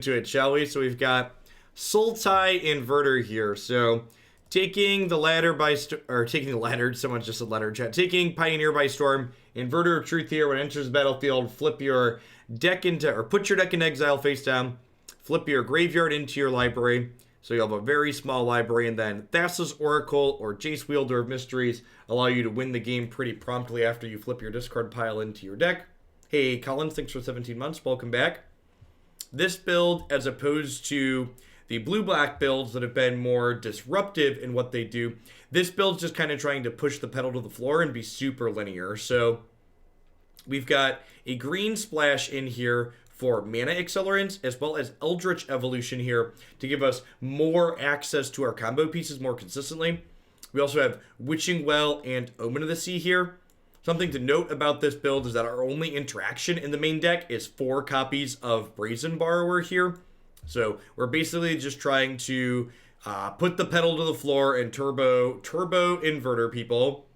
To it, shall we? So we've got Sultai Inverter here. So taking the ladder by taking the ladder, someone just said ladder chat. Taking Pioneer by storm. Inverter of Truth here. When it enters the battlefield, flip your deck into, or put your deck in exile face down. Flip your graveyard into your library. So you'll have a very small library, and then Thassa's Oracle or Jace Wielder of Mysteries allow you to win the game pretty promptly after you flip your discard pile into your deck. Hey, Collins, thanks for 17 months. Welcome back. This build, as opposed to the blue-black builds that have been more disruptive in what they do, this build's just kind of trying to push the pedal to the floor and be super linear. So we've got a green splash in here for mana accelerants, as well as Eldritch Evolution here to give us more access to our combo pieces more consistently. We also have Witching Well and Omen of the Sea here. Something to note about this build is that our only interaction in the main deck is 4 copies of Brazen Borrower here. So we're basically just trying to put the pedal to the floor and turbo inverter people.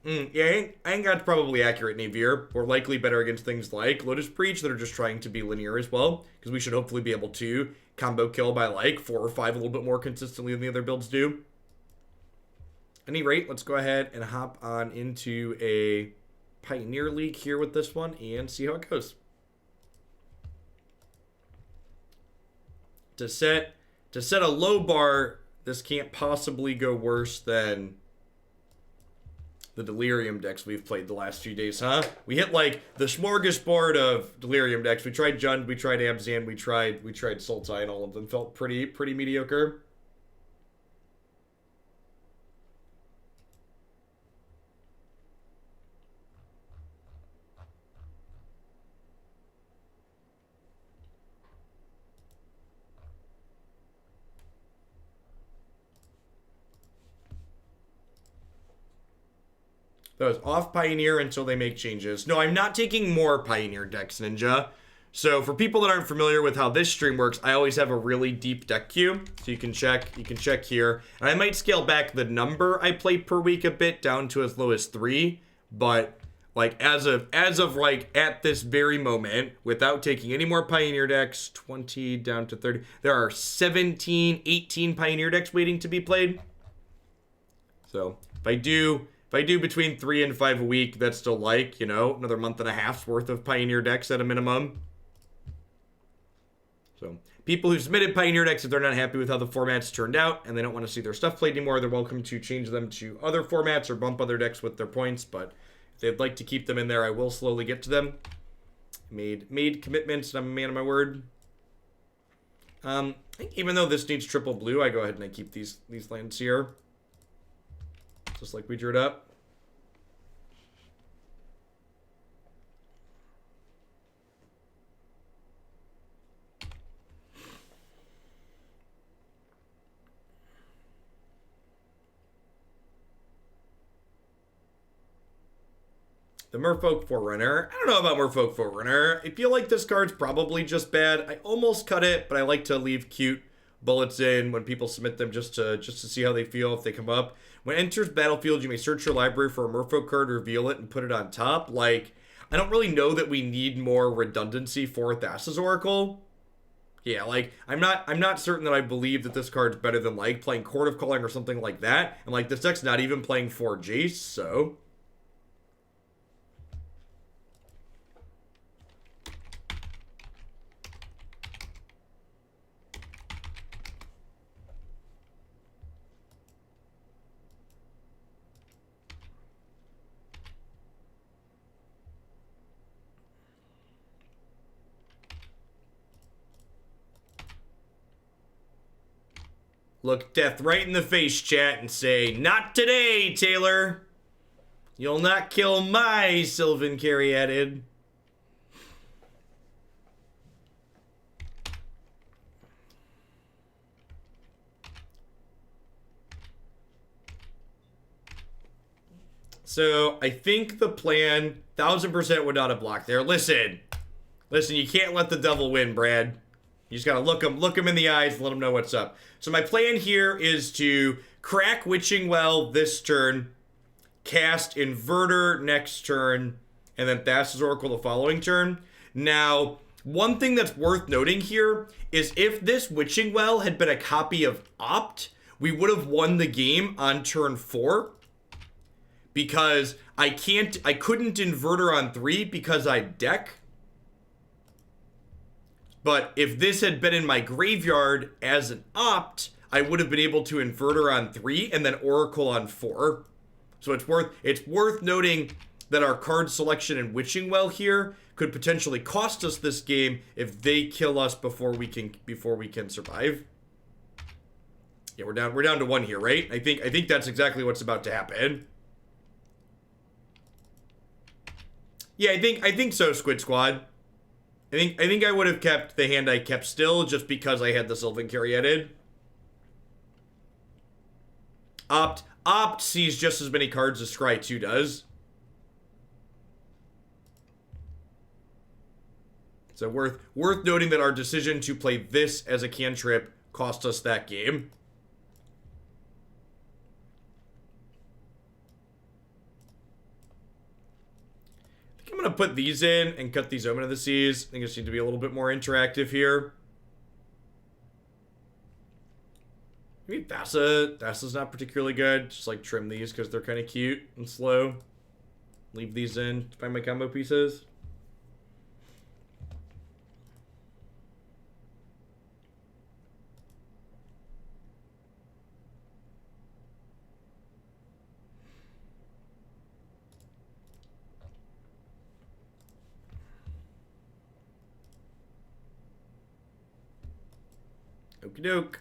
Yeah, I think that's probably accurate, Navier. We're likely better against things like Lotus Preach that are just trying to be linear as well, because we should hopefully be able to combo kill by like 4 or 5 a little bit more consistently than the other builds do. At any rate, let's go ahead and hop on into a Pioneer League here with this one and see how it goes. To set a low bar, this can't possibly go worse than the Delirium decks we've played the last few days, huh? We hit like the smorgasbord of Delirium decks. We tried Jund, we tried Abzan, we tried Sultai, and all of them felt pretty mediocre. That was off Pioneer until they make changes. No, I'm not taking more Pioneer decks, Ninja. So for people that aren't familiar with how this stream works, I always have a really deep deck queue. So you can check here. And I might scale back the number I play per week a bit down to as low as 3. But like as of like at this very moment, without taking any more Pioneer decks, 20 down to 30, there are 17, 18 Pioneer decks waiting to be played. So if I do between 3 and 5 a week, that's still like, you know, another month and a half's worth of Pioneer decks at a minimum. So people who submitted Pioneer decks, if they're not happy with how the formats turned out and they don't want to see their stuff played anymore, they're welcome to change them to other formats or bump other decks with their points. But if they'd like to keep them in there, I will slowly get to them. Made commitments, and I'm a man of my word. I think even though this needs triple blue, I go ahead and I keep these lands here. Just like we drew it up. The Merfolk Forerunner. I don't know about Merfolk Forerunner. I feel like this card's probably just bad. I almost cut it, but I like to leave cute bullets in when people submit them just to see how they feel if they come up. When it enters battlefield, you may search your library for a Merfolk card, reveal it, and put it on top. Like, I don't really know that we need more redundancy for Thassa's Oracle. Yeah, like, I'm not certain that I believe that this card's better than, like, playing Court of Calling or something like that. And, like, this deck's not even playing for Jace, so... Look death right in the face, chat, and say, "Not today, Taylor. You'll not kill my Sylvan Caryatid." So, I think the plan, 1000% would not have blocked there. Listen, you can't let the devil win, Brad. You just gotta look him in the eyes and let him know what's up. So my plan here is to crack Witching Well this turn, cast Inverter next turn, and then Thassa's Oracle the following turn. Now, one thing that's worth noting here is if this Witching Well had been a copy of Opt, we would have won the game on turn 4. Because I couldn't Inverter on 3 because I deck. But if this had been in my graveyard as an Opt, I would have been able to Inverter on 3 and then Oracle on 4. So it's worth noting that our card selection in Witching Well here could potentially cost us this game if they kill us before we can survive. Yeah, we're down to 1 here, right? I think that's exactly what's about to happen. Yeah, I think so, Squid Squad. I think I would have kept the hand I kept still just because I had the Sylvan Caryatid. Opt sees just as many cards as Scry 2 does. So worth noting that our decision to play this as a cantrip cost us that game. I think I'm going to put these in and cut these Omen of the Seas. I think it seems to be a little bit more interactive here. Maybe Thassa's not particularly good. Just like trim these because they're kind of cute and slow. Leave these in to find my combo pieces. Okie doke.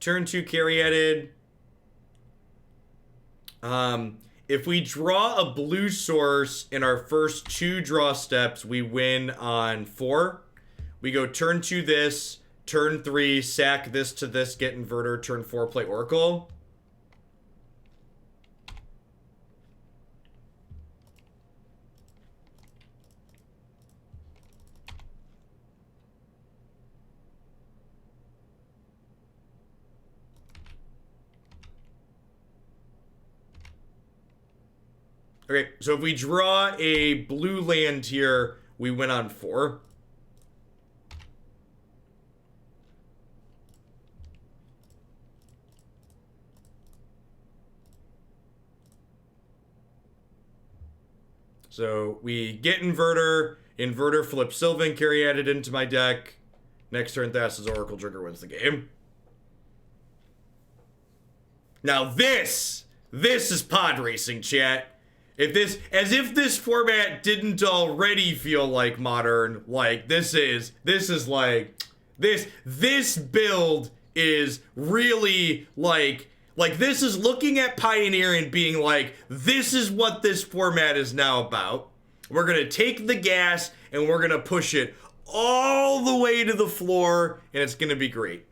Turn 2 Caryatid. If we draw a blue source in our first 2 draw steps, we win on 4. We go turn 2 this, turn 3, sack this to this, get Inverter, turn 4, play Oracle. Okay, so if we draw a blue land here, we win on 4. So we get Inverter, Inverter flips Sylvan Caryatid into my deck. Next turn, Thassa's Oracle trigger wins the game. Now this is pod racing, chat. As if this format didn't already feel like Modern, like this build is really like this is looking at Pioneer and being like, this is what this format is now about. We're gonna take the gas and we're gonna push it all the way to the floor, and it's gonna be great.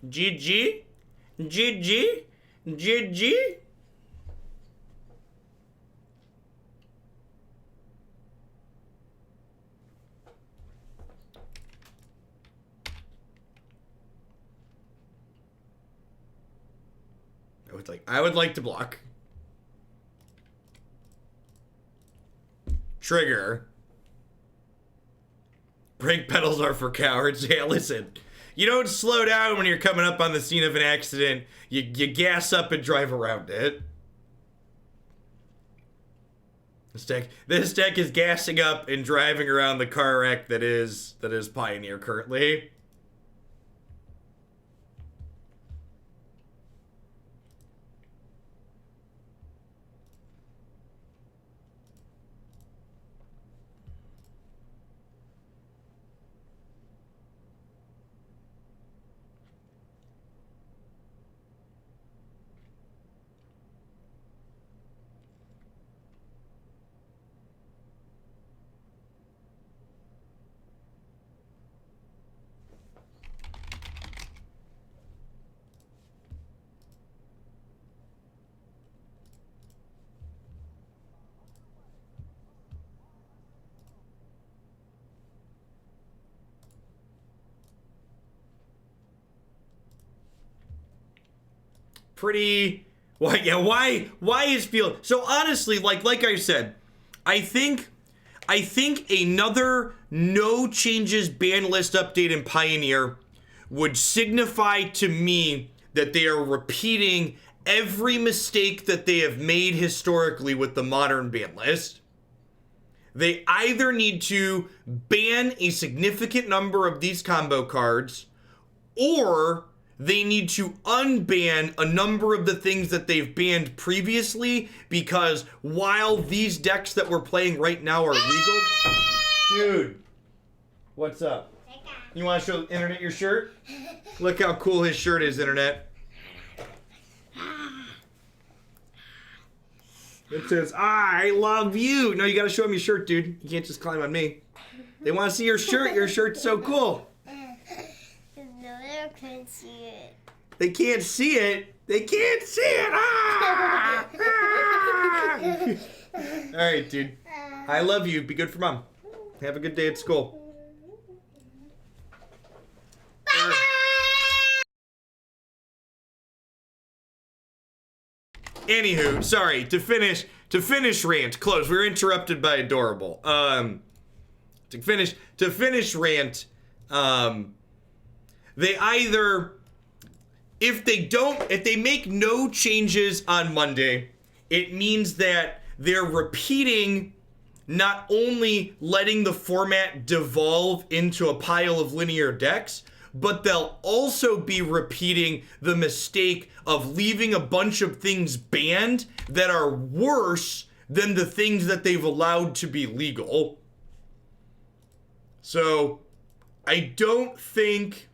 GG? GG? GG? I would like to block. Trigger. Brake pedals are for cowards. Yeah, listen. You don't slow down when you're coming up on the scene of an accident. You gas up and drive around it. This deck is gassing up and driving around the car wreck that is Pioneer currently. pretty... Why is field... So honestly, like I said, I think another no changes ban list update in Pioneer would signify to me that they are repeating every mistake that they have made historically with the modern ban list. They either need to ban a significant number of these combo cards, or they need to unban a number of the things that they've banned previously, because while these decks that we're playing right now are legal... Dude, what's up? You want to show Internet your shirt? Look how cool his shirt is, Internet. It says, I love you. No, you got to show him your shirt, dude. You can't just climb on me. They want to see your shirt. Your shirt's so cool. No, they can't see it. They can't see it. They can't see it. Ah! Ah! All right, dude. I love you. Be good for mom. Have a good day at school. Anywho, sorry, to finish rant, close. We were interrupted by Adorable. To finish rant, they either, if they make no changes on Monday, it means that they're repeating, not only letting the format devolve into a pile of linear decks, but they'll also be repeating the mistake of leaving a bunch of things banned that are worse than the things that they've allowed to be legal. So, I don't think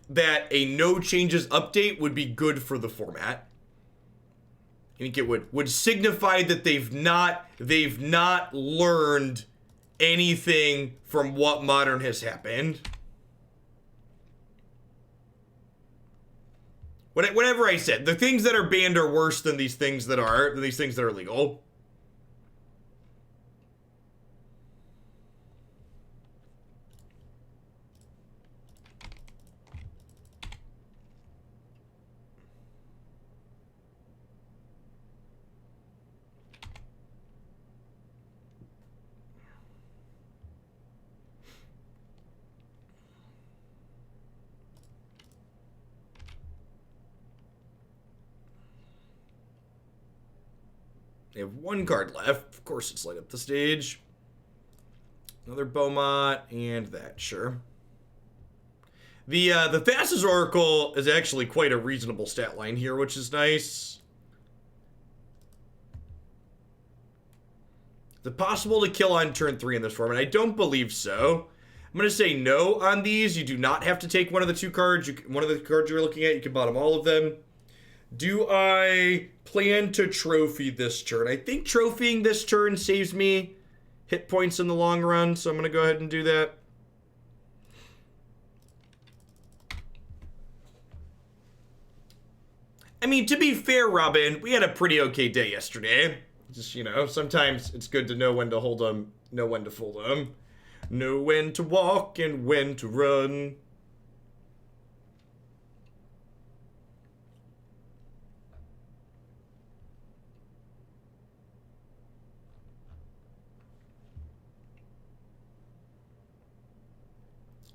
that a no changes update would be good for the format. I think it would signify that they've not learned anything from what modern has happened. Whatever I said, the things that are banned are worse than these things that are legal. They have one card left. Of course, it's light up the stage. Another Beaumont, and that, sure. The Thassa's Oracle is actually quite a reasonable stat line here, which is nice. Is it possible to kill on turn 3 in this format? I don't believe so. I'm going to say no on these. You do not have to take one of the two cards. One of the cards you're looking at, you can bottom all of them. Do I plan to trophy this turn? I think trophying this turn saves me hit points in the long run, so I'm going to go ahead and do that. I mean, to be fair, Robin, we had a pretty okay day yesterday. Just, you know, sometimes it's good to know when to hold them, know when to fold them, know when to walk and when to run.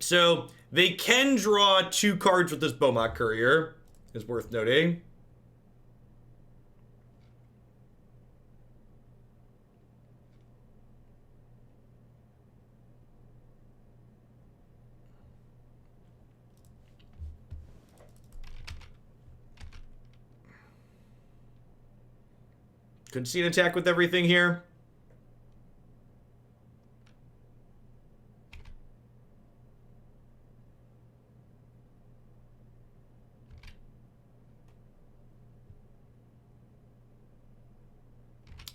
So, they can draw 2 cards with this Beaumont Courier, is worth noting. Could see an attack with everything here.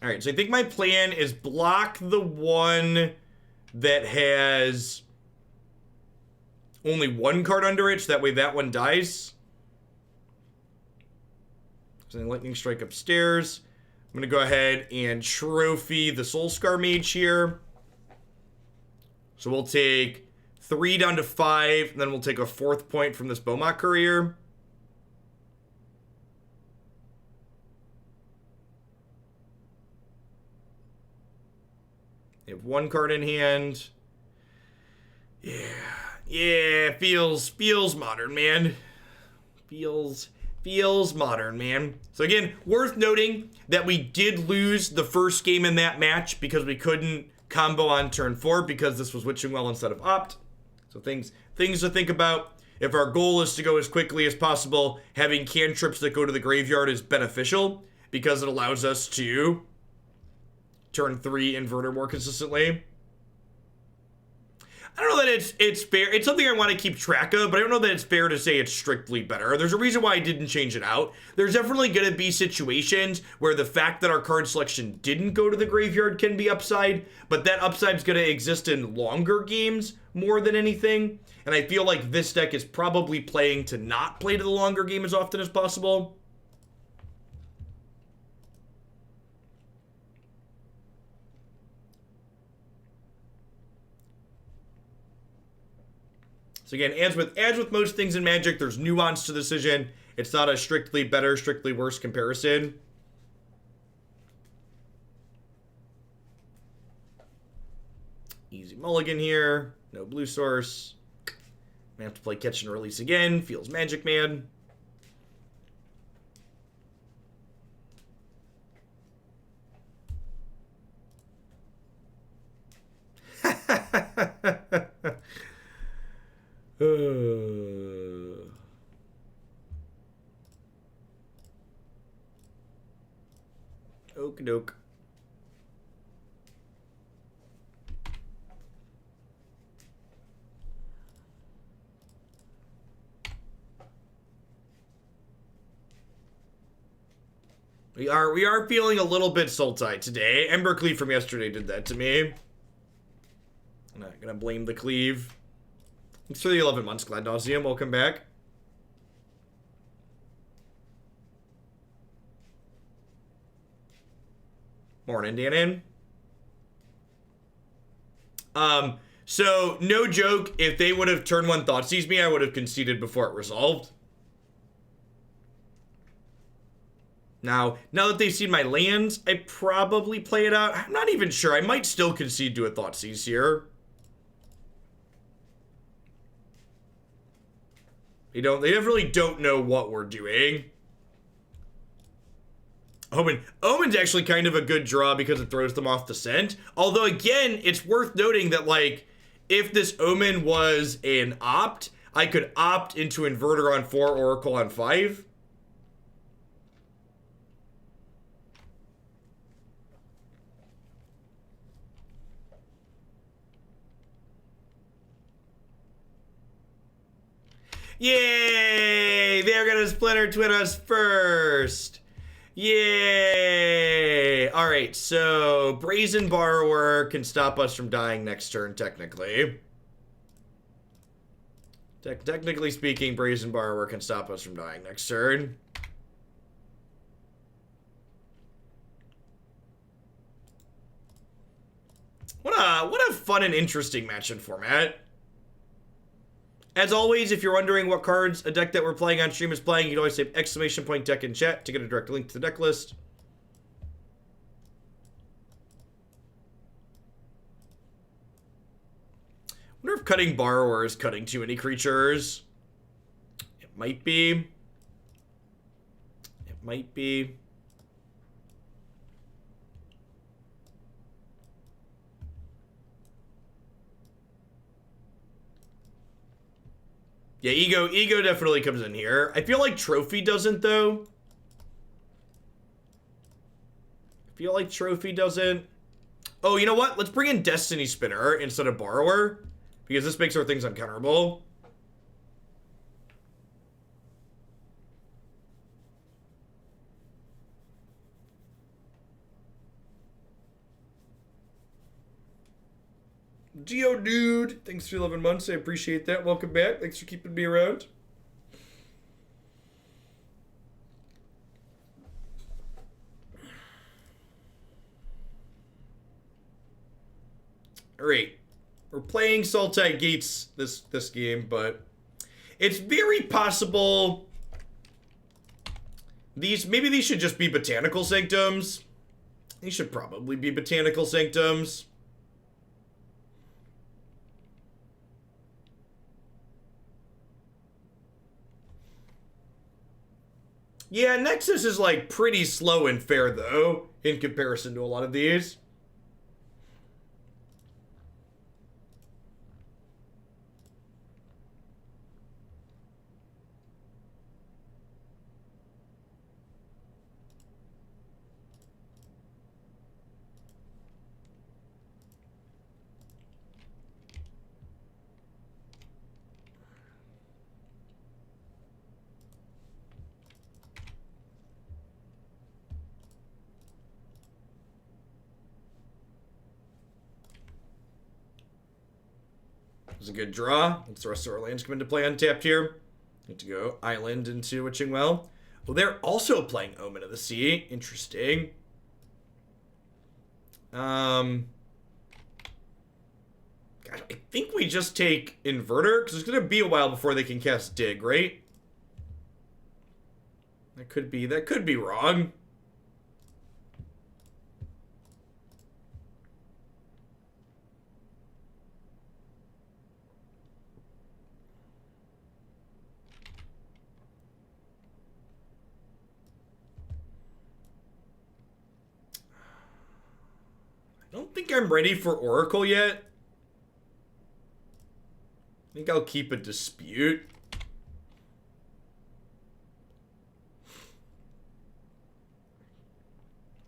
All right, so I think my plan is block the one that has only 1 card under it, so that way that one dies. So then Lightning Strike upstairs. I'm going to go ahead and trophy the Soul Scar Mage here. So we'll take 3 down to 5, and then we'll take a 4th point from this Beaumont Courier. You have 1 card in hand. Yeah, feels modern, man. Feels modern, man. So again, worth noting that we did lose the first game in that match because we couldn't combo on turn 4 because this was Witching Well instead of Opt. So things to think about. If our goal is to go as quickly as possible, having cantrips that go to the graveyard is beneficial because it allows us to turn 3 Inverter more consistently. I don't know that it's fair. It's something I want to keep track of, but I don't know that it's fair to say it's strictly better. There's a reason why I didn't change it out. There's definitely going to be situations where the fact that our card selection didn't go to the graveyard can be upside, but that upside is going to exist in longer games more than anything. And I feel like this deck is probably playing to not play to the longer game as often as possible. So again, as with most things in Magic, there's nuance to the decision. It's not a strictly better, strictly worse comparison. Easy mulligan here. No blue source. We have to play catch and release again. Feels Magic, man. Okie doke. We are feeling a little bit Sultai today. Embercleave from yesterday did that to me. I'm not gonna blame the cleave. Thanks for the 11 months, Glad Nauseum. Welcome back. Morning, Danon. So, no joke, if they would have turn 1 Thoughtseize me, I would have conceded before it resolved. Now that they've seen my lands, I probably play it out. I'm not even sure. I might still concede to a Thoughtseize here. They definitely don't know what we're doing. Omen's actually kind of a good draw because it throws them off the scent. Although, again, it's worth noting that, like, if this Omen was an opt, I could opt into Inverter on 4, Oracle on 5. Yay! They're gonna splinter twin us first. Yay! Alright, so Brazen Borrower can stop us from dying next turn, technically. Technically speaking, Brazen Borrower can stop us from dying next turn. What a fun and interesting match-in format. As always, if you're wondering what cards a deck that we're playing on stream is playing, you can always say !deck in chat to get a direct link to the deck list. I wonder if cutting Borrower is cutting too many creatures. It might be. It might be. Yeah, Ego definitely comes in here. I feel like Trophy doesn't, though. I feel like Trophy doesn't. Oh, you know what? Let's bring in Destiny Spinner instead of Borrower, because this makes our things uncounterable. Geodude, thanks for 11 months. I appreciate that. Welcome back. Thanks for keeping me around. All right. We're playing Sultai Gates this game, but it's very possible maybe these should just be Botanical Sanctums. These should probably be Botanical Sanctums. Yeah, Nexus is like pretty slow and fair though, in comparison to a lot of these. It's a good draw. Once the rest of our lands come into play untapped here. Need to go Island into Witching Well. Well, they're also playing Omen of the Sea. Interesting. Gosh, I think we just take Inverter, because it's going to be a while before they can cast Dig, right? That could be wrong. I don't think I'm ready for Oracle yet. I think I'll keep a Dispute.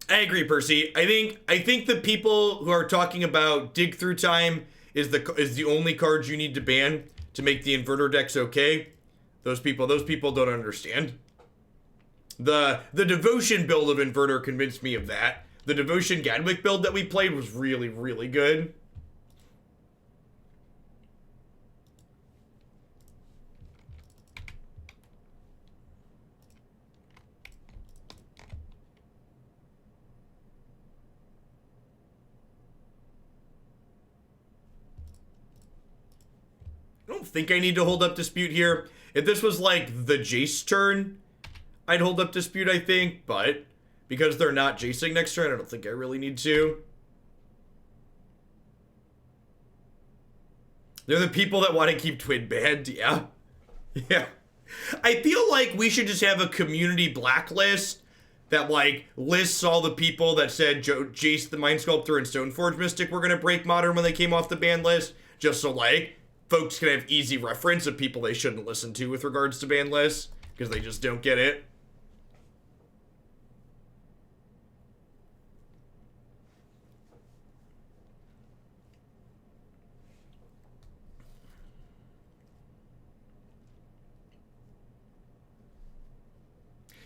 I agree, Percy. I think the people who are talking about Dig Through Time is the only card you need to ban to make the Inverter decks okay. Those people don't understand. The Devotion build of Inverter convinced me of that. The Devotion Gadwick build that we played was really, really good. I don't think I need to hold up Dispute here. If this was like the Jace turn, I'd hold up Dispute, I think, but because they're not Jacing next turn, I don't think I really need to. They're the people that want to keep Twin banned, yeah. Yeah. I feel like we should just have a community blacklist that, like, lists all the people that said Jace the Mind Sculptor and Stoneforge Mystic were going to break Modern when they came off the ban list, just so, like, folks can have easy reference of people they shouldn't listen to with regards to ban lists, because they just don't get it.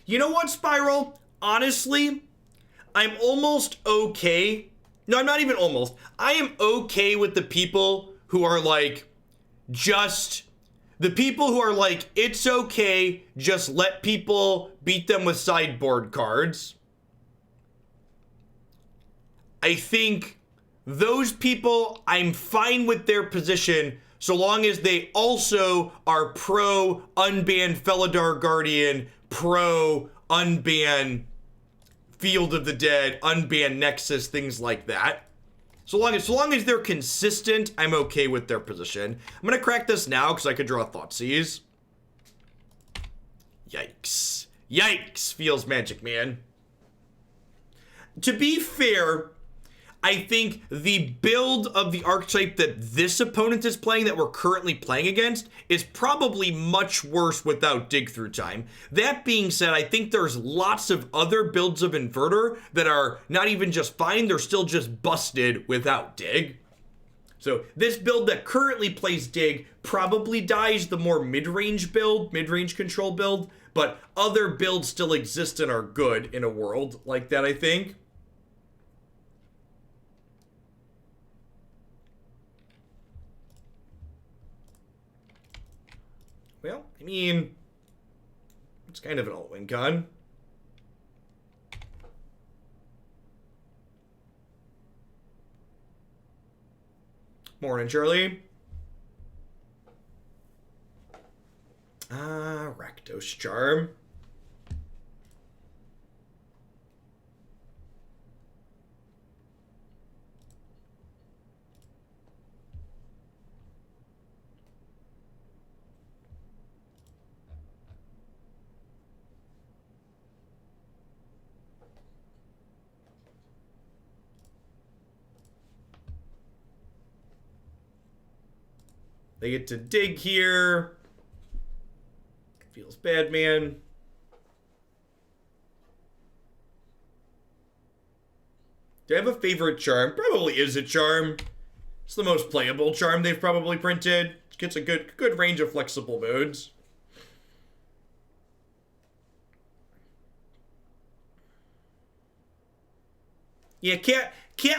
You know what, Spiral? Honestly, I'm almost okay. No, I'm not even almost. I am okay with the people who are like, the people who are like, it's okay, just let people beat them with sideboard cards. I think those people, I'm fine with their position so long as they also are pro unban Felidar Guardian, pro unban Field of the Dead, unban Nexus, things like that. So long as they're consistent, I'm okay with their position. I'm gonna crack this now because I could draw Thoughtseize. Yikes. Yikes, feels Magic Man. To be fair, I think the build of the archetype that this opponent is playing, that we're currently playing against, is probably much worse without Dig Through Time. That being said, I think there's lots of other builds of Inverter that are not even just fine, they're still just busted without Dig. So this build that currently plays Dig probably dies the more mid-range build, mid-range control build, but other builds still exist and are good in a world like that, I think. Well, I mean, it's kind of an alt-win con. Morning, Charlie. Rakdos Charm. They get to dig here. Feels bad, man. Do I have a favorite charm? Probably is a charm. It's the most playable charm they've probably printed. It gets a good range of flexible modes. Yeah, cat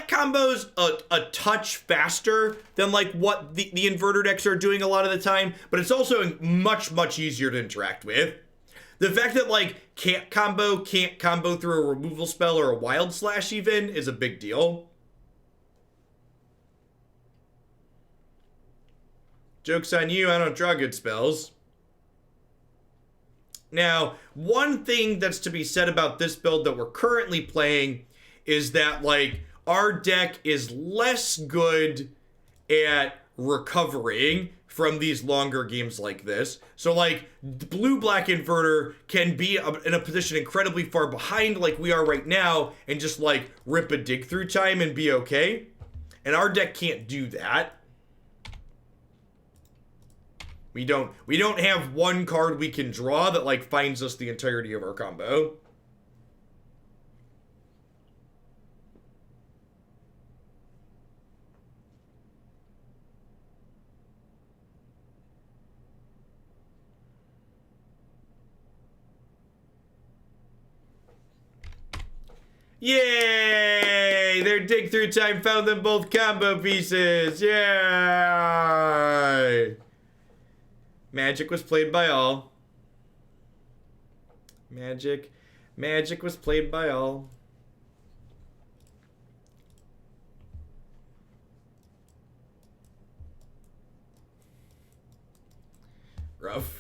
combos a touch faster than like what the inverter decks are doing a lot of the time, but it's also much easier to interact with. The fact that like can't combo through a removal spell or a wild slash even is a big deal. Joke's on you, I don't draw good spells. Now, one thing that's to be said about this build that we're currently playing is that like our deck is less good at recovering from these longer games like this. So like blue-black inverter can be in a position incredibly far behind like we are right now and just like rip a dig through time and be okay. And our deck can't do that. We don't have one card we can draw that like finds us the entirety of our combo. Yay! Their dig through time found them both combo pieces. Yay! Magic was played by all. Magic was played by all. Rough.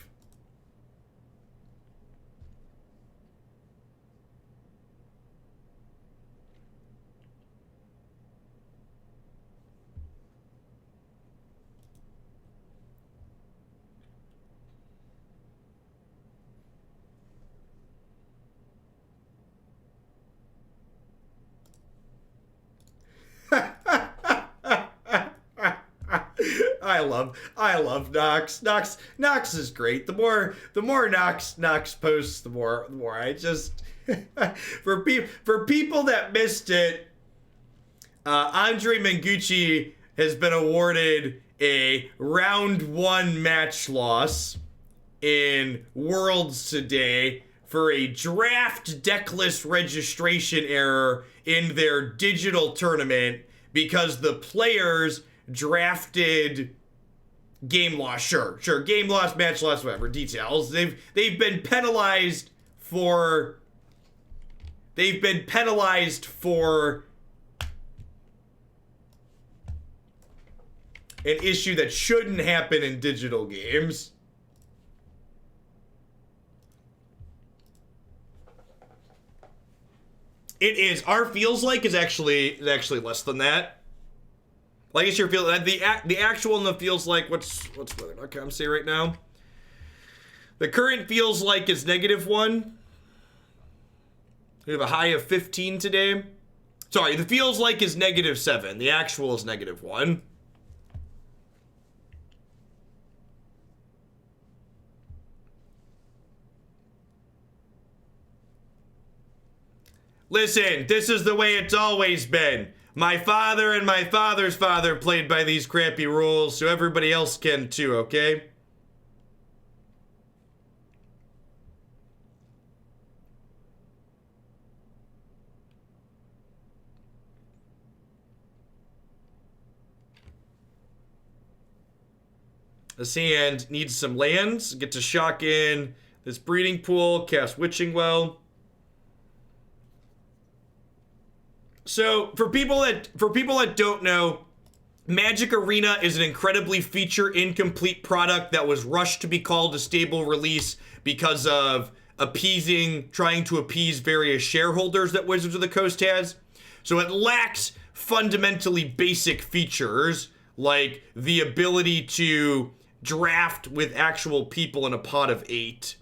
I love Nox. Nox is great. The more Nox posts, the more I just for people that missed it, Andre Mengucci has been awarded a round 1 match loss in Worlds today for a draft decklist registration error in their digital tournament because the players drafted game loss. Sure, game loss, match loss, whatever, details. They've been penalized for an issue that shouldn't happen in digital games. It is. Our feels like is actually less than that. Like it's your feel the actual in the feels like what's Weather.com say right now? The current feels like is -1. We have a high of 15 today. Sorry, the feels like is -7. The actual is -1. Listen, this is the way it's always been. My father and my father's father played by these crappy rules, so everybody else can too, okay? This hand needs some lands. Get to shock in this breeding pool, cast Witching Well. So for people that don't know, Magic Arena is an incredibly feature-incomplete product that was rushed to be called a stable release because of trying to appease various shareholders that Wizards of the Coast has. So it lacks fundamentally basic features like the ability to draft with actual people in a pot of 8.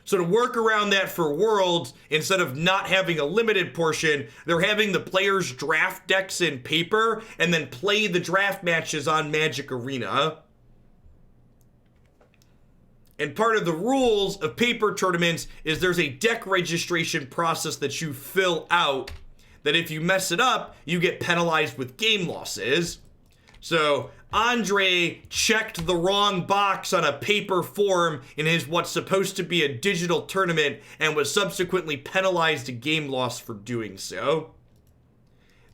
So to work around that for Worlds, instead of not having a limited portion, they're having the players draft decks in paper and then play the draft matches on Magic Arena. And part of the rules of paper tournaments is there's a deck registration process that you fill out that if you mess it up, you get penalized with game losses. So Andre checked the wrong box on a paper form in his what's supposed to be a digital tournament and was subsequently penalized a game loss for doing so.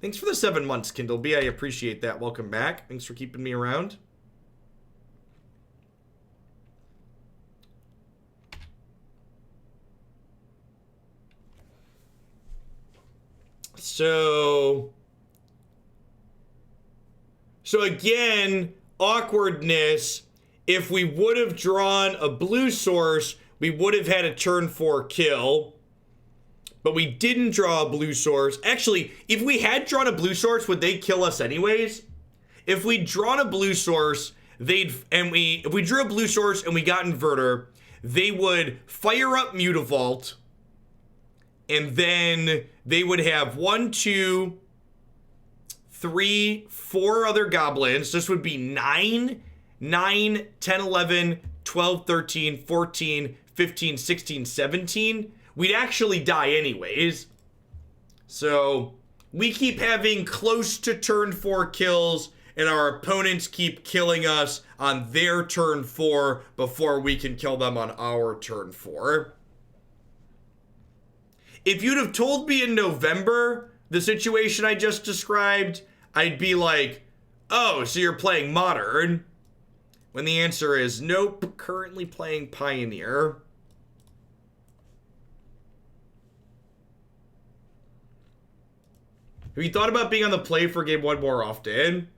Thanks for the 7 months, Kindle B. I appreciate that. Welcome back. Thanks for keeping me around. So again, awkwardness. If we would have drawn a blue source, we would have had a turn 4 kill. But we didn't draw a blue source. Actually, if we had drawn a blue source, would they kill us anyways? If we'd drawn a blue source, if we drew a blue source and we got Inverter, they would fire up Mutavault, and then they would have 1, 2, 3, 4 other goblins. This would be 9, 10, 11, 12, 13, 14, 15, 16, 17. We'd actually die anyways. So we keep having close to turn 4 kills, and our opponents keep killing us on their turn 4 before we can kill them on our turn 4. If you'd have told me in November the situation I just described, I'd be like, oh, so you're playing Modern? When the answer is nope, currently playing Pioneer. Have you thought about being on the play for game 1 more often?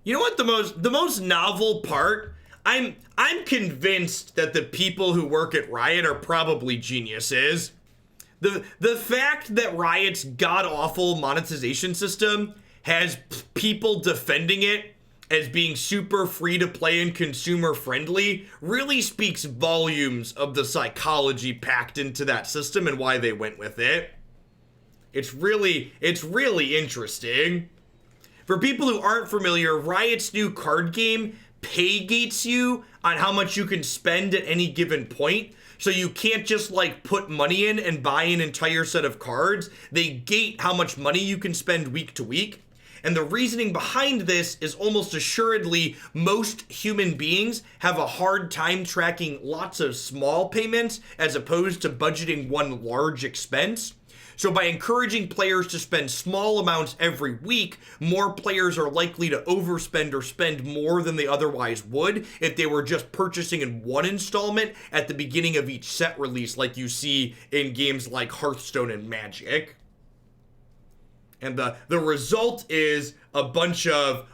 You know what the most novel part? I'm convinced that the people who work at Riot are probably geniuses. The fact that Riot's god-awful monetization system has people defending it as being super free to play and consumer friendly really speaks volumes of the psychology packed into that system and why they went with it. It's really interesting. For people who aren't familiar, Riot's new card game pay gates you on how much you can spend at any given point. So you can't just like put money in and buy an entire set of cards. They gate how much money you can spend week to week. And the reasoning behind this is almost assuredly most human beings have a hard time tracking lots of small payments as opposed to budgeting one large expense. So by encouraging players to spend small amounts every week, more players are likely to overspend or spend more than they otherwise would if they were just purchasing in one installment at the beginning of each set release, like you see in games like Hearthstone and Magic. And the result is a bunch of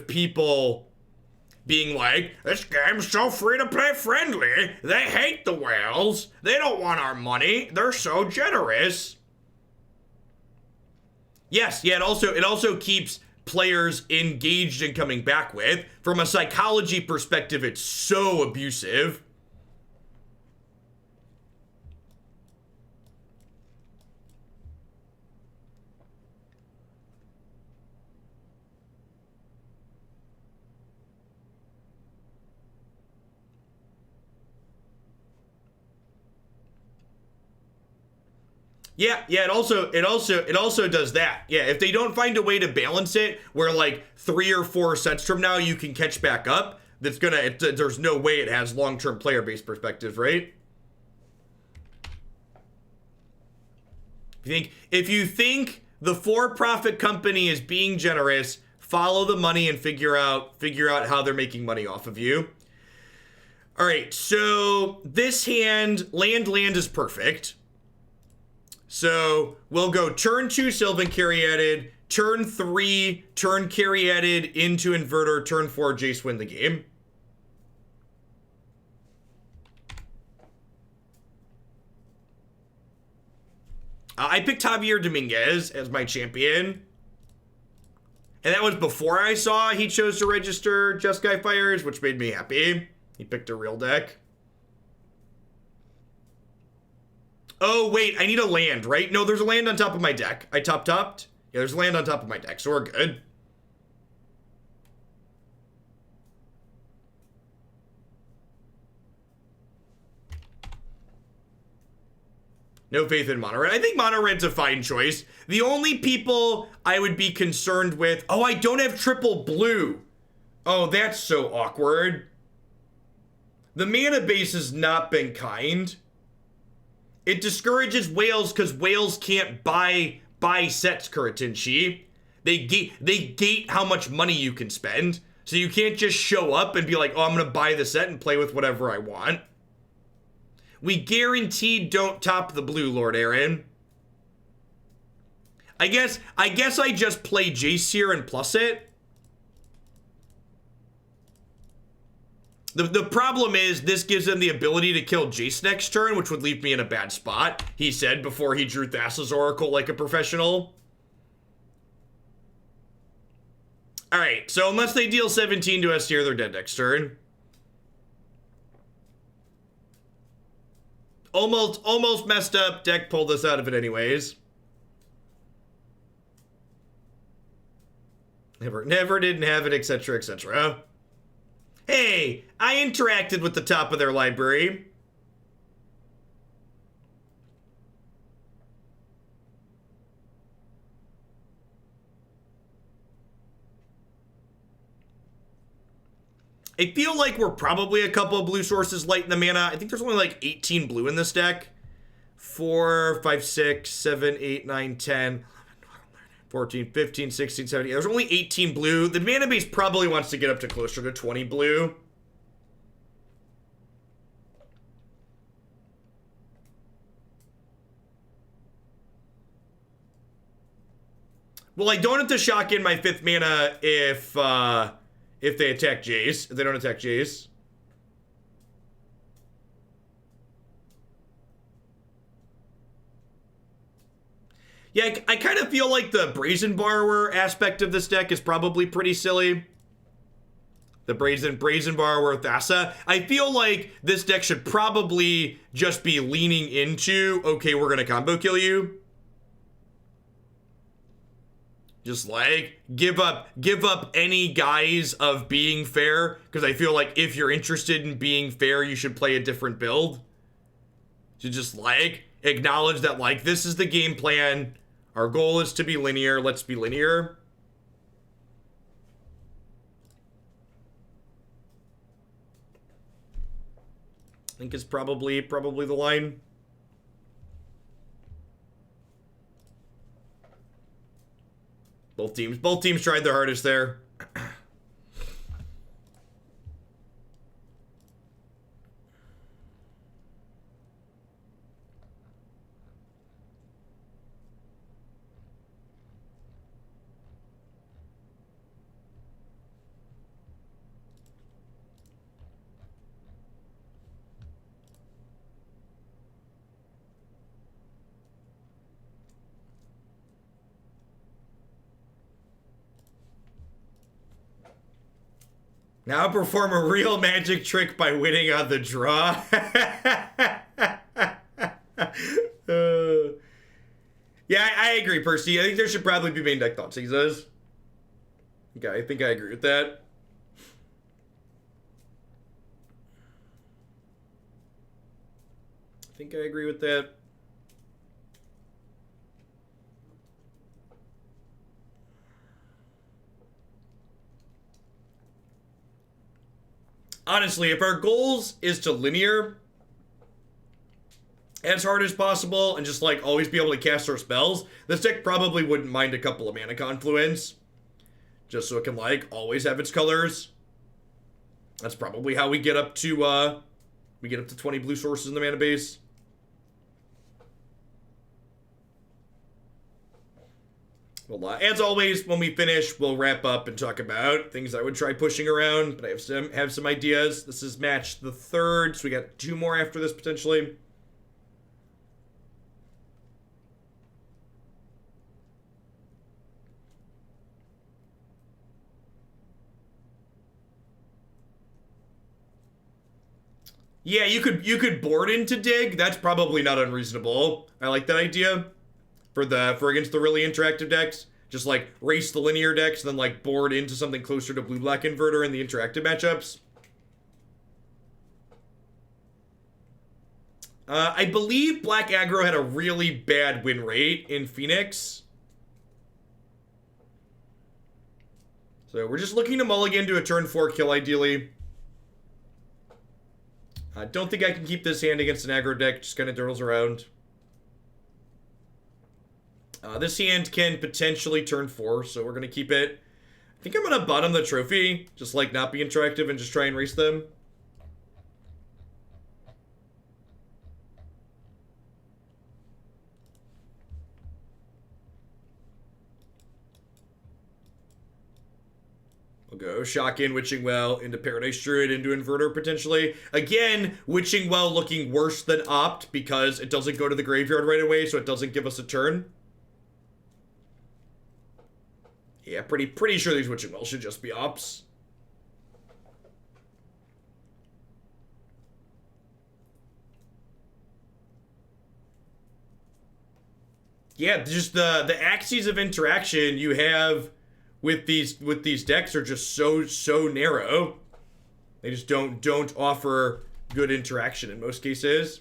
people being like, this game's so free to play friendly. They hate the whales. They don't want our money. They're so generous. Yes, yeah, it also keeps players engaged and coming back with. From a psychology perspective, it's so abusive. Yeah, it also does that. Yeah, if they don't find a way to balance it where like 3 or 4 sets from now you can catch back up, there's no way it has long-term player base perspective, right? If you think the for-profit company is being generous, follow the money and figure out how they're making money off of you. All right, so this hand, land is perfect. So we'll go turn 2 Sylvan Caryatid, turn 3, turn Caryatid into Inverter, turn 4 Jace, win the game. I picked Javier Dominguez as my champion. And that was before I saw he chose to register Jeskai Fires, which made me happy. He picked a real deck. Oh, wait, I need a land, right? No, there's a land on top of my deck. I topped? Yeah, there's a land on top of my deck, so we're good. No faith in Mono Red. I think Mono Red's a fine choice. The only people I would be concerned with... Oh, I don't have triple blue. Oh, that's so awkward. The mana base has not been kind. It discourages whales because whales can't buy sets, Kuratinshi. They gate how much money you can spend. So you can't just show up and be like, oh, I'm going to buy the set and play with whatever I want. We guaranteed don't top the blue, Lord Aaron. I guess I just play Jace here and plus it. The problem is this gives him the ability to kill Jace next turn, which would leave me in a bad spot, he said before he drew Thassa's Oracle like a professional. Alright, so unless they deal 17 to us here, they're dead next turn. Almost messed up. Deck pulled us out of it anyways. Never didn't have it, etc., etc. Hey, I interacted with the top of their library. I feel like we're probably a couple of blue sources light in the mana. I think there's only like 18 blue in this deck. 4, 5, 6, 7, 8, 9, 10, 14, 15, 16, 17. There's only 18 blue. The mana base probably wants to get up to closer to 20 blue. Well, I don't have to shock in my 5th mana if they attack Jace. If they don't attack Jace. Yeah, I kind of feel like the Brazen Borrower aspect of this deck is probably pretty silly. The Brazen Borrower Thassa. I feel like this deck should probably just be leaning into, okay, we're going to combo kill you. Just like, give up any guise of being fair, because I feel like if you're interested in being fair, you should play a different build. To just like, acknowledge that like, this is the game plan. Our goal is to be linear. Let's be linear. I think it's probably the line. Both teams tried their hardest there. Now perform a real magic trick by winning on the draw. Yeah, I agree, Percy. I think there should probably be main deck Thoughtseizes. Okay, I think I agree with that. I think I agree with that. Honestly, if our goals is to linear as hard as possible and just like always be able to cast our spells, this deck probably wouldn't mind a couple of mana confluence. Just so it can like always have its colors. That's probably how we get up to 20 blue sources in the mana base. Well, as always, when we finish, we'll wrap up and talk about things I would try pushing around, but I have some ideas. This is match the 3rd, so we got 2 more after this potentially. Yeah, you could board into dig. That's probably not unreasonable. I like that idea. For against the really interactive decks, just like race the linear decks, then like board into something closer to blue-black inverter in the interactive matchups. I believe black aggro had a really bad win rate in Phoenix. So we're just looking to mulligan to a turn 4 kill ideally. I don't think I can keep this hand against an aggro deck, just kind of durdles around. This hand can potentially turn 4, so we're going to keep it. I think I'm going to bottom the trophy, just like not be interactive and just try and race them. We'll go Shock-In, Witching Well, into Paradise Druid, into Inverter potentially. Again, Witching Well looking worse than Opt because it doesn't go to the graveyard right away, so it doesn't give us a turn. Yeah, pretty sure these Witching Wells should just be Ops. Yeah, just the axes of interaction you have with these decks are just so narrow. They just don't offer good interaction in most cases.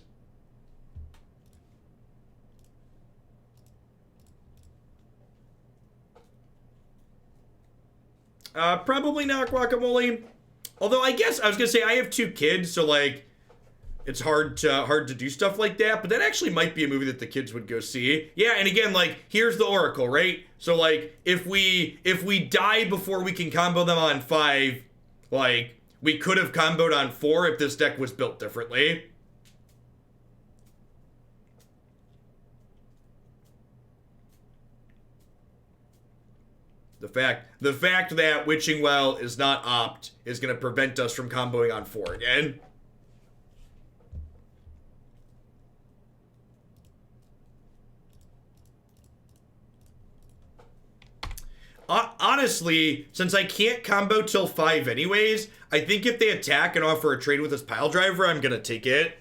Probably not Guacamole. Although I guess I was gonna say I have 2 kids, so like it's hard to do stuff like that. But that actually might be a movie that the kids would go see. Yeah, and again, like here's the Oracle, right? So like if we die before we can combo them on 5, like we could have comboed on 4 if this deck was built differently. The fact that Witching Well is not Opt is going to prevent us from comboing on 4 again. Honestly, since I can't combo till 5 anyways, I think if they attack and offer a trade with this Pile Driver, I'm going to take it.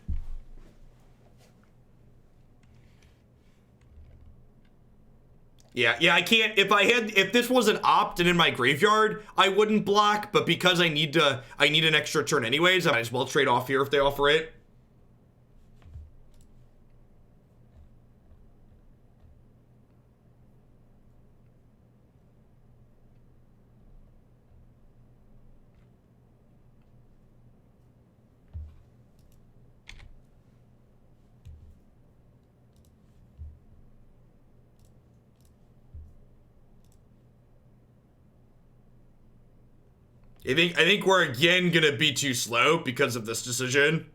Yeah, I can't. If this was an Opt and in my graveyard, I wouldn't block, but because I need an extra turn anyways, I might as well trade off here if they offer it. I think we're again gonna be too slow because of this decision.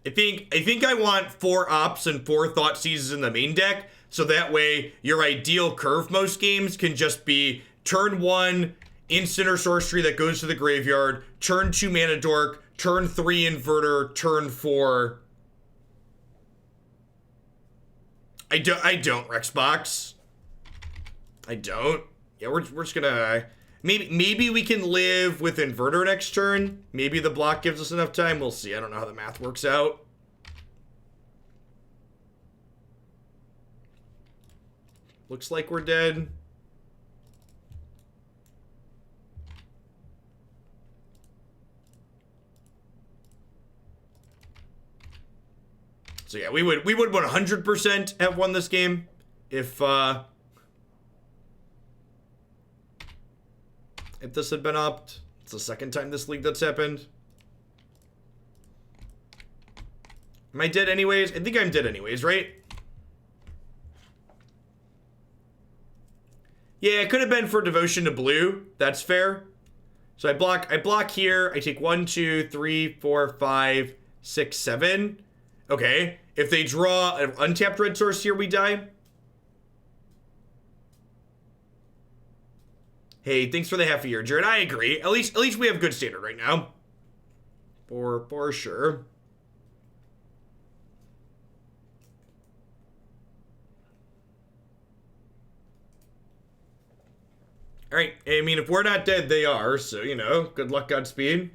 I think I want 4 Ops and 4 Thoughtseizes in the main deck, so that way your ideal curve most games can just be turn 1 instant or sorcery that goes to the graveyard, turn 2 Mana Dork, turn 3 Inverter, turn 4. I don't Rexbox. I don't. Yeah, we're just gonna maybe we can live with Inverter next turn. Maybe the block gives us enough time. We'll see. I don't know how the math works out. Looks like we're dead. So yeah, we would 100% have won this game if this had been upped. It's the second time this league that's happened. Am I dead anyways? I think I'm dead anyways, right? Yeah, it could have been for devotion to blue. That's fair. So I block here. I take 1, 2, 3, 4, 5, 6, 7. Okay. If they draw an untapped red source here, we die. Hey, thanks for the half a year, Jared. I agree. At least we have good standard right now. For sure. All right. I mean, if we're not dead, they are. So, you know, good luck, Godspeed.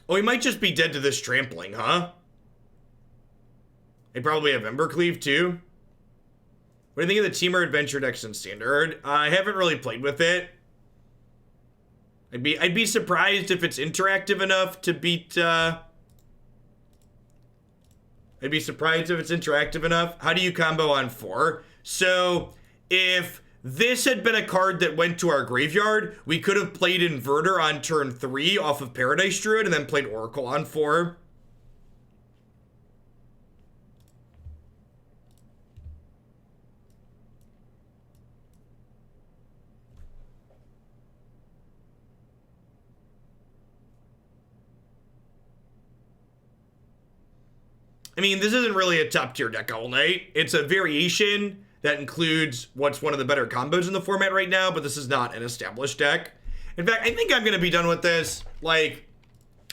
Oh, he might just be dead to this trampling, huh? They probably have Embercleave, too. What do you think of the Teamer Adventure decks in Standard? I haven't really played with it. I'd be surprised if it's interactive enough to beat, I'd be surprised if it's interactive enough. How do you combo on 4? So, if this had been a card that went to our graveyard, we could have played Inverter on turn 3 off of Paradise Druid and then played Oracle on 4. I mean, this isn't really a top tier deck all night. It's a variation that includes what's one of the better combos in the format right now, but this is not an established deck. In fact, I think I'm going to be done with this. Like,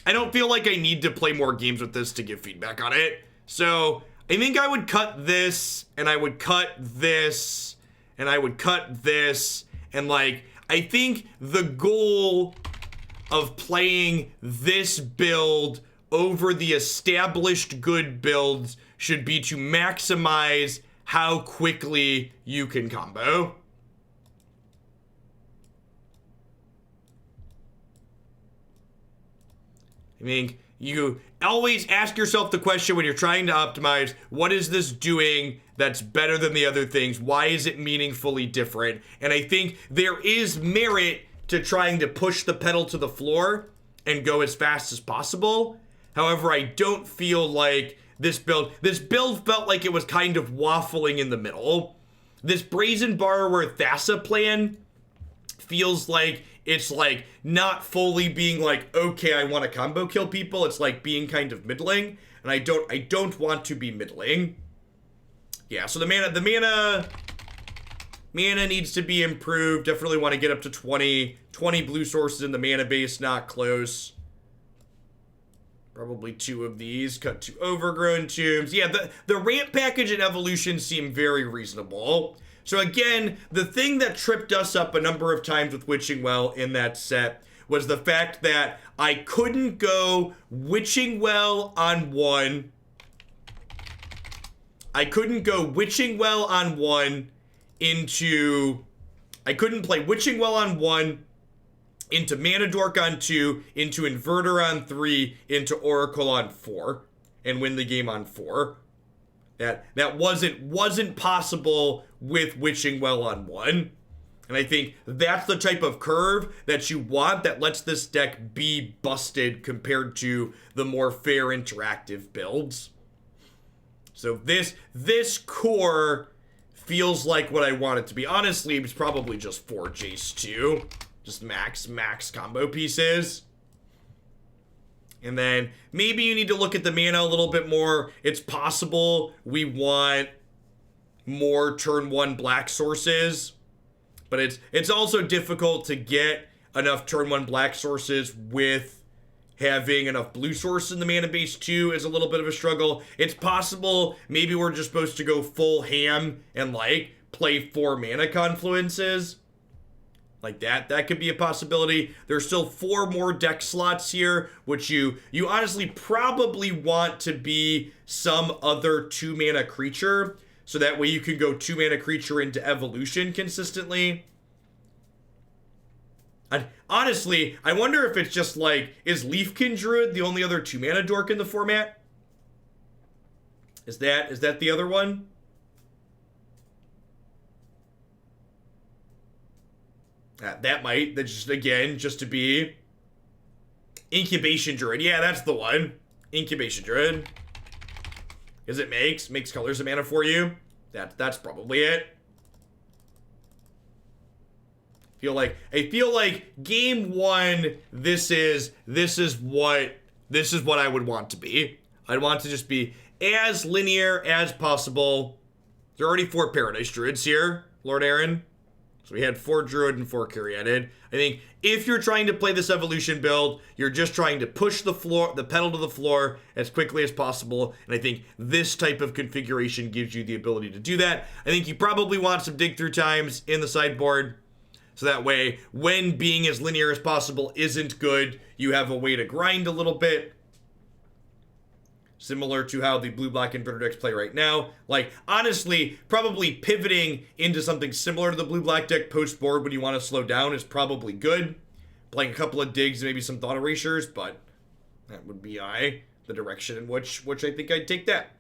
I don't feel like I need to play more games with this to give feedback on it. So, I think I would cut this, and I would cut this, and I would cut this, and like, I think the goal of playing this build over the established good builds should be to maximize how quickly you can combo. I mean, you always ask yourself the question when you're trying to optimize, what is this doing that's better than the other things? Why is it meaningfully different? And I think there is merit to trying to push the pedal to the floor and go as fast as possible. However, I don't feel like this build felt like it was kind of waffling in the middle. This Brazen Borrower Thassa plan feels like it's like not fully being like, okay, I want to combo kill people. It's like being kind of middling, and I don't want to be middling. Yeah, so the mana needs to be improved. Definitely want to get up to 20 blue sources in the mana base, not close. Probably 2 of these. Cut 2 Overgrown Tombs. Yeah, the rant package and evolution seem very reasonable. So again, the thing that tripped us up a number of times with Witching Well in that set was the fact that I couldn't go Witching Well on 1. I couldn't go Witching Well on 1 into... I couldn't play Witching Well on 1 into Mana Dork on 2, into Inverter on 3, into Oracle on 4, and win the game on 4. That wasn't possible with Witching Well on 1. And I think that's the type of curve that you want that lets this deck be busted compared to the more fair interactive builds. So this core feels like what I want it to be. Honestly, it's probably just 4 Jace 2. Just max combo pieces. And then maybe you need to look at the mana a little bit more. It's possible we want more turn 1 black sources. But it's also difficult to get enough turn 1 black sources with having enough blue source in the mana base too is a little bit of a struggle. It's possible maybe we're just supposed to go full ham and like play 4 mana confluences. Like that could be a possibility. There's still 4 more deck slots here, which you honestly probably want to be some other 2 mana creature. So that way you can go 2 mana creature into evolution consistently. Honestly, I wonder if it's just like, is Leafkin Druid the only other 2 mana dork in the format? Is that the other one? That might, just again, just to be Incubation Druid. Yeah, that's the one. Incubation Druid. Because it makes colors of mana for you. That's probably it. I feel like game 1, this is what I would want to be. I'd want to just be as linear as possible. There are already 4 Paradise Druids here, Lord Aaron. So we had 4 Druid and 4 Caryatid. I think if you're trying to play this evolution build, you're just trying to push the pedal to the floor as quickly as possible. And I think this type of configuration gives you the ability to do that. I think you probably want some dig through times in the sideboard. So that way, when being as linear as possible isn't good, you have a way to grind a little bit. Similar to how the blue-black Inverter decks play right now. Like, honestly, probably pivoting into something similar to the blue-black deck post-board when you want to slow down is probably good. Playing a couple of digs, maybe some thought erasures, but that would be the direction in which I think I'd take that.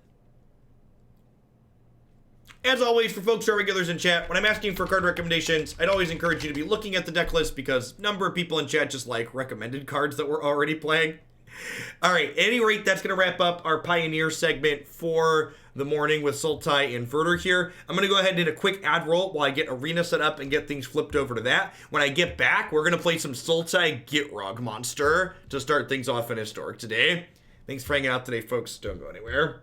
As always, for folks who are regulars in chat, when I'm asking for card recommendations, I'd always encourage you to be looking at the deck list because a number of people in chat just like recommended cards that we're already playing. All right, at any rate, that's going to wrap up our Pioneer segment for the morning with Sultai Inverter here. I'm going to go ahead and hit a quick ad roll while I get Arena set up and get things flipped over to that. When I get back, we're going to play some Sultai Gitrog Monster to start things off in Historic today. Thanks for hanging out today, folks. Don't go anywhere.